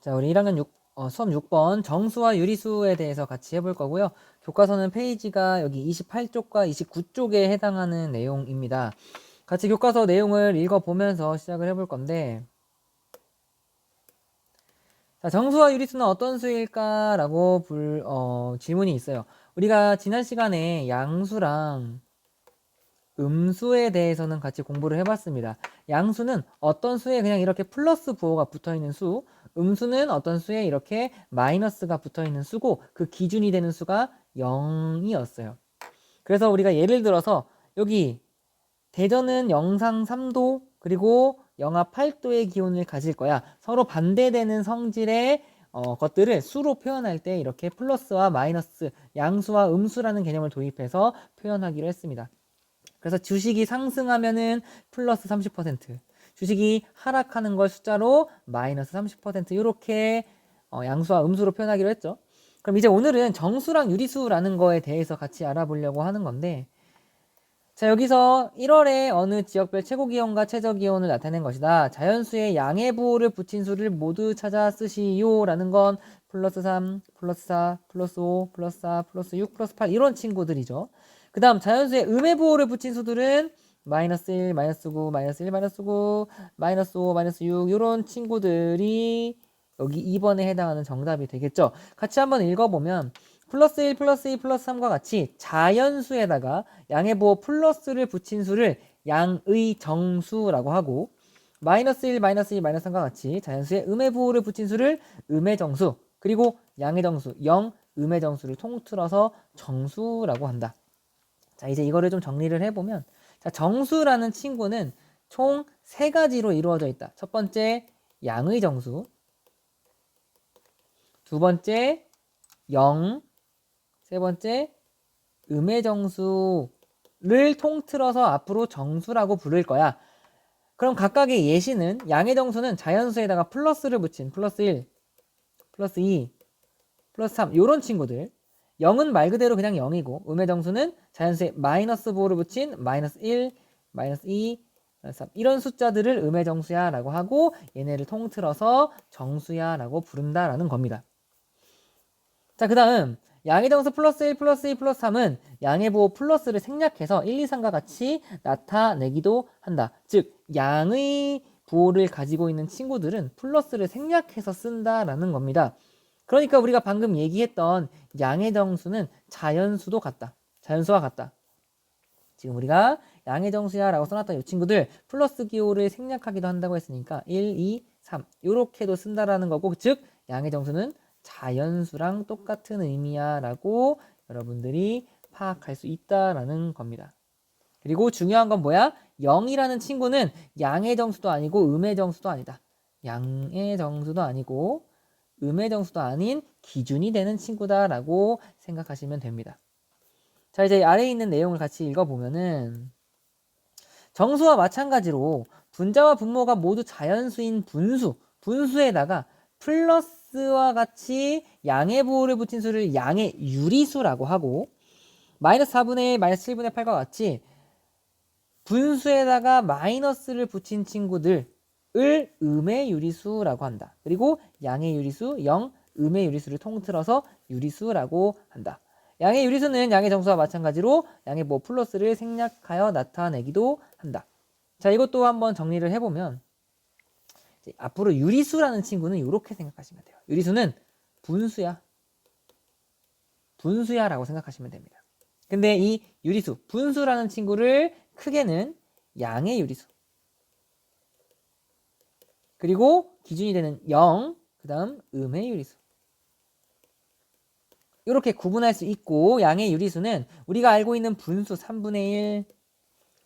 자, 우리 1학년 수업 6번 정수와 유리수에 대해서 같이 해볼 거고요. 교과서는 페이지가 여기 28쪽과 29쪽에 해당하는 내용입니다. 같이 교과서 내용을 읽어보면서 시작을 해볼 건데, 자, 정수와 유리수는 어떤 수일까? 라고 질문이 있어요. 우리가 지난 시간에 양수랑 음수에 대해서는 같이 공부를 해봤습니다. 양수는 어떤 수에 그냥 이렇게 플러스 부호가 붙어있는 수, 음수는 어떤 수에 이렇게 마이너스가 붙어있는 수고, 그 기준이 되는 수가 0이었어요. 그래서 우리가 예를 들어서 여기 대전은 영상 3도 그리고 영하 8도의 기온을 가질 거야. 서로 반대되는 성질의 것들을 수로 표현할 때 이렇게 플러스와 마이너스, 양수와 음수라는 개념을 도입해서 표현하기로 했습니다. 그래서 주식이 상승하면은 플러스 30%, 주식이 하락하는 걸 숫자로 마이너스 30% 이렇게 양수와 음수로 표현하기로 했죠. 그럼 이제 오늘은 정수랑 유리수라는 거에 대해서 같이 알아보려고 하는 건데, 자, 여기서 1월에 어느 지역별 최고기온과 최저기온을 나타낸 것이다. 자연수의 양의 부호를 붙인 수를 모두 찾아 쓰시오 라는 건 플러스 3, 플러스 4, 플러스 5, 플러스 4, 플러스 6, 플러스 8 이런 친구들이죠. 그 다음 자연수의 음의 부호를 붙인 수들은 마이너스 1, 마이너스 9, 마이너스 1, 마이너스 9, 마이너스 5, 마이너스 6 이런 친구들이 여기 2번에 해당하는 정답이 되겠죠. 같이 한번 읽어보면 플러스 1, 플러스 2, 플러스 3과 같이 자연수에다가 양의 부호 플러스를 붙인 수를 양의 정수라고 하고, 마이너스 1, 마이너스 2, 마이너스 3과 같이 자연수에 음의 부호를 붙인 수를 음의 정수, 그리고 양의 정수, 0, 음의 정수를 통틀어서 정수라고 한다. 자, 이제 이거를 좀 정리를 해보면, 자, 정수라는 친구는 총 3가지로 이루어져 있다. 첫 번째, 양의 정수. 두 번째, 0. 세 번째, 음의 정수를 통틀어서 앞으로 정수라고 부를 거야. 그럼 각각의 예시는 양의 정수는 자연수에다가 플러스를 붙인 플러스 1, 플러스 2, 플러스 3 이런 친구들. 0은 말 그대로 그냥 0이고 음의 정수는 자연수에 마이너스 부호를 붙인 마이너스 1, 마이너스 2, 마이너스 3 이런 숫자들을 음의 정수야 라고 하고 얘네를 통틀어서 정수야 라고 부른다라는 겁니다. 자, 그 다음 양의 정수 플러스 1, 플러스 2, 플러스 3은 양의 부호 플러스를 생략해서 1, 2, 3과 같이 나타내기도 한다. 즉 양의 부호를 가지고 있는 친구들은 플러스를 생략해서 쓴다라는 겁니다. 그러니까 우리가 방금 얘기했던 양의 정수는 자연수도 같다. 자연수와 같다. 지금 우리가 양의 정수야 라고 써놨던 이 친구들 플러스 기호를 생략하기도 한다고 했으니까 1, 2, 3 이렇게도 쓴다라는 거고, 즉 양의 정수는 자연수랑 똑같은 의미야 라고 여러분들이 파악할 수 있다라는 겁니다. 그리고 중요한 건 뭐야? 0이라는 친구는 양의 정수도 아니고 음의 정수도 아니다. 양의 정수도 아니고 음의 정수도 아닌 기준이 되는 친구다라고 생각하시면 됩니다. 자, 이제 아래에 있는 내용을 같이 읽어보면은 정수와 마찬가지로 분자와 분모가 모두 자연수인 분수에다가 플러스와 같이 양의 부호를 붙인 수를 양의 유리수라고 하고, 마이너스 4분의 1, 마이너스 7분의 8과 같이 분수에다가 마이너스를 붙인 친구들을 음의 유리수라고 한다. 그리고 양의 유리수 0, 음의 유리수를 통틀어서 유리수라고 한다. 양의 유리수는 양의 정수와 마찬가지로 양의 뭐 플러스를 생략하여 나타내기도 한다. 자, 이것도 한번 정리를 해보면 이제 앞으로 유리수라는 친구는 이렇게 생각하시면 돼요. 유리수는 분수야. 분수야 라고 생각하시면 됩니다. 근데 이 유리수, 분수라는 친구를 크게는 양의 유리수, 그리고 기준이 되는 0, 그 다음 음의 유리수 이렇게 구분할 수 있고, 양의 유리수는 우리가 알고 있는 분수 3분의 1,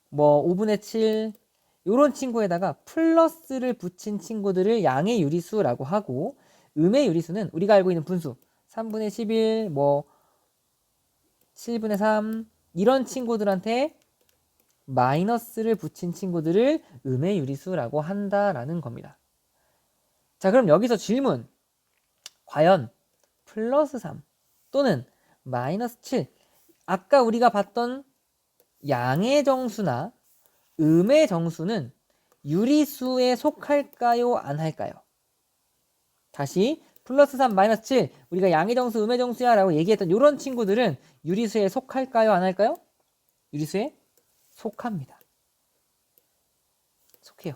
뭐 5분의 7 이런 친구에다가 플러스를 붙인 친구들을 양의 유리수라고 하고, 음의 유리수는 우리가 알고 있는 분수 3분의 11, 뭐 7분의 3 이런 친구들한테 마이너스를 붙인 친구들을 음의 유리수라고 한다라는 겁니다. 자, 그럼 여기서 질문. 과연 플러스 3 또는 마이너스 7, 아까 우리가 봤던 양의 정수나 음의 정수는 유리수에 속할까요? 안 할까요? 다시 플러스 3, 마이너스 7 우리가 양의 정수, 음의 정수야 라고 얘기했던 이런 친구들은 유리수에 속할까요? 안 할까요? 유리수에 속합니다. 속해요.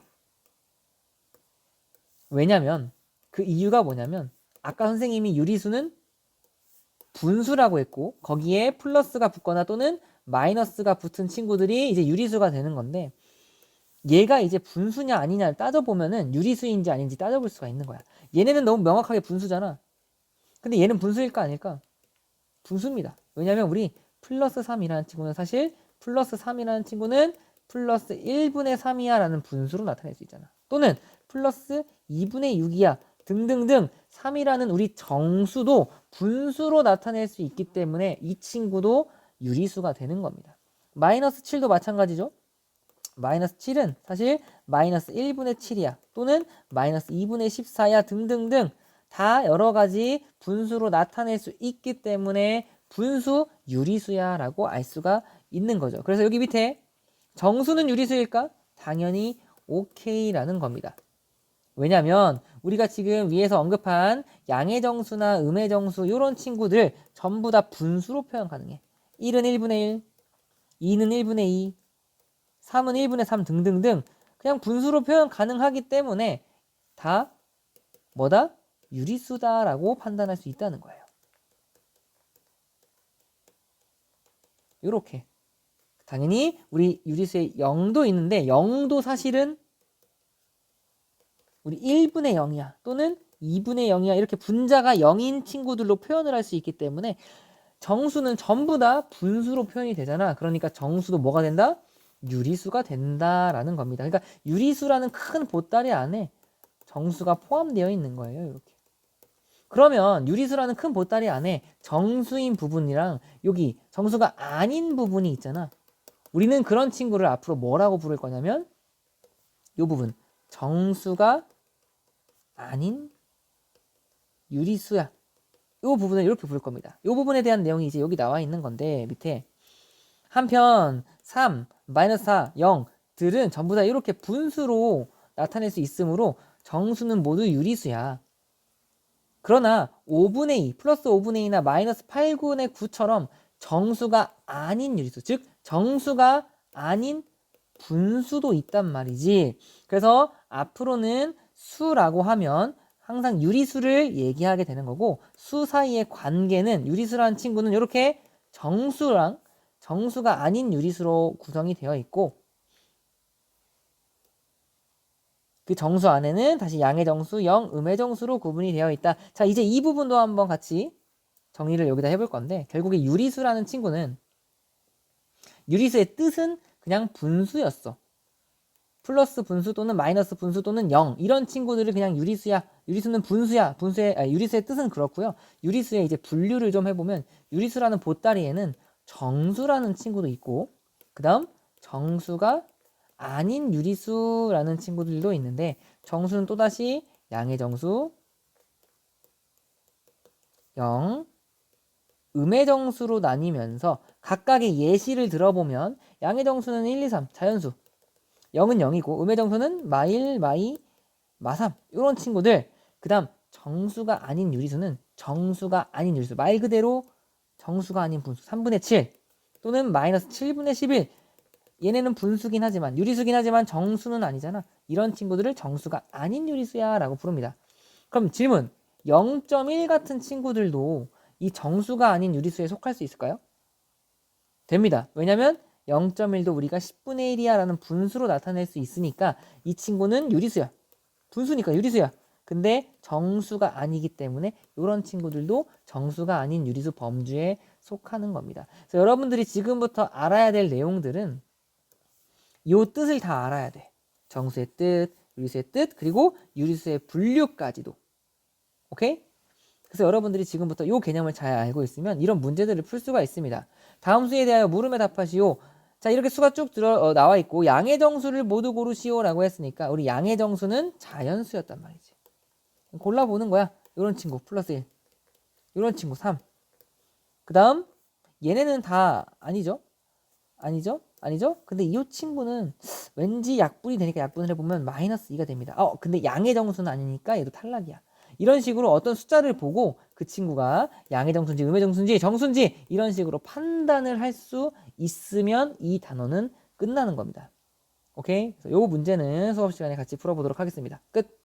왜냐면 그 이유가 뭐냐면 아까 선생님이 유리수는 분수라고 했고 거기에 플러스가 붙거나 또는 마이너스가 붙은 친구들이 이제 유리수가 되는 건데 얘가 이제 분수냐 아니냐를 따져보면은 유리수인지 아닌지 따져볼 수가 있는 거야. 얘네는 너무 명확하게 분수잖아. 근데 얘는 분수일까 아닐까? 분수입니다. 왜냐면 우리 플러스 3이라는 친구는 사실 플러스 3이라는 친구는 플러스 1분의 3이야 라는 분수로 나타낼 수 있잖아. 또는 플러스 2분의 6이야 등등등 3이라는 우리 정수도 분수로 나타낼 수 있기 때문에 이 친구도 유리수가 되는 겁니다. 마이너스 7도 마찬가지죠. 마이너스 7은 사실 마이너스 1분의 7이야 또는 마이너스 2분의 14야 등등등 다 여러가지 분수로 나타낼 수 있기 때문에 분수 유리수야 라고 알 수가 있는 거죠. 그래서 여기 밑에 정수는 유리수일까? 당연히 OK라는 겁니다. 왜냐면 우리가 지금 위에서 언급한 양의 정수나 음의 정수 이런 친구들 전부 다 분수로 표현 가능해. 1은 1분의 1, 2는 1분의 2, 3은 1분의 3 등등등 그냥 분수로 표현 가능하기 때문에 다 뭐다? 유리수다라고 판단할 수 있다는 거예요. 이렇게 당연히 우리 유리수에 0도 있는데 0도 사실은 우리 1분의 0이야 또는 2분의 0이야 이렇게 분자가 0인 친구들로 표현을 할 수 있기 때문에 정수는 전부 다 분수로 표현이 되잖아. 그러니까 정수도 뭐가 된다? 유리수가 된다라는 겁니다. 그러니까 유리수라는 큰 보따리 안에 정수가 포함되어 있는 거예요. 이렇게. 그러면 유리수라는 큰 보따리 안에 정수인 부분이랑 여기 정수가 아닌 부분이 있잖아. 우리는 그런 친구를 앞으로 뭐라고 부를 거냐면 이 부분 정수가 아닌 유리수야. 이 부분을 이렇게 부를 겁니다. 이 부분에 대한 내용이 이제 여기 나와 있는 건데 밑에 한편 3, 마이너스 4, 0들은 전부 다 이렇게 분수로 나타낼 수 있으므로 정수는 모두 유리수야. 그러나 5분의 2, 플러스 5분의 2나 마이너스 8분의 9처럼 정수가 아닌 유리수, 즉 정수가 아닌 분수도 있단 말이지. 그래서 앞으로는 수라고 하면 항상 유리수를 얘기하게 되는 거고 수 사이의 관계는 유리수라는 친구는 이렇게 정수랑 정수가 아닌 유리수로 구성이 되어 있고 그 정수 안에는 다시 양의 정수, 0, 음의 정수로 구분이 되어 있다. 자, 이제 이 부분도 한번 같이 정리를 여기다 해볼 건데 결국에 유리수라는 친구는 유리수의 뜻은 그냥 분수였어. 플러스 분수 또는 마이너스 분수 또는 0 이런 친구들을 그냥 유리수야. 유리수는 분수야. 유리수의 뜻은 그렇고요. 유리수의 이제 분류를 좀 해보면 유리수라는 보따리에는 정수라는 친구도 있고 그 다음 정수가 아닌 유리수라는 친구들도 있는데 정수는 또다시 양의 정수, 0, 음의 정수로 나뉘면서 각각의 예시를 들어보면 양의 정수는 1, 2, 3 자연수 0은 0이고 음의 정수는 마1, 마2, 마3 이런 친구들 그 다음 정수가 아닌 유리수는 정수가 아닌 유리수 말 그대로 정수가 아닌 분수 3분의 7 또는 마이너스 7분의 11 얘네는 분수긴 하지만 유리수긴 하지만 정수는 아니잖아. 이런 친구들을 정수가 아닌 유리수야 라고 부릅니다. 그럼 질문 0.1 같은 친구들도 이 정수가 아닌 유리수에 속할 수 있을까요? 됩니다. 왜냐면 0.1도 우리가 10분의 1이야 라는 분수로 나타낼 수 있으니까 이 친구는 유리수야. 분수니까 유리수야. 근데 정수가 아니기 때문에 이런 친구들도 정수가 아닌 유리수 범주에 속하는 겁니다. 그래서 여러분들이 지금부터 알아야 될 내용들은 이 뜻을 다 알아야 돼. 정수의 뜻, 유리수의 뜻, 그리고 유리수의 분류까지도. 오케이? 그래서 여러분들이 지금부터 이 개념을 잘 알고 있으면 이런 문제들을 풀 수가 있습니다. 다음 수에 대하여 물음에 답하시오. 자, 이렇게 수가 쭉 나와 있고 양의 정수를 모두 고르시오 라고 했으니까 우리 양의 정수는 자연수였단 말이지. 골라보는 거야. 이런 친구 플러스 1, 이런 친구 3. 그 다음 얘네는 다 아니죠? 아니죠? 아니죠? 근데 이 친구는 왠지 약분이 되니까 약분을 해보면 마이너스 2가 됩니다. 근데 양의 정수는 아니니까 얘도 탈락이야. 이런 식으로 어떤 숫자를 보고 그 친구가 양의 정수인지 음의 정수인지 정수인지 이런 식으로 판단을 할 수 있으면 이 단어는 끝나는 겁니다. 오케이? 그래서 요 문제는 수업 시간에 같이 풀어보도록 하겠습니다. 끝.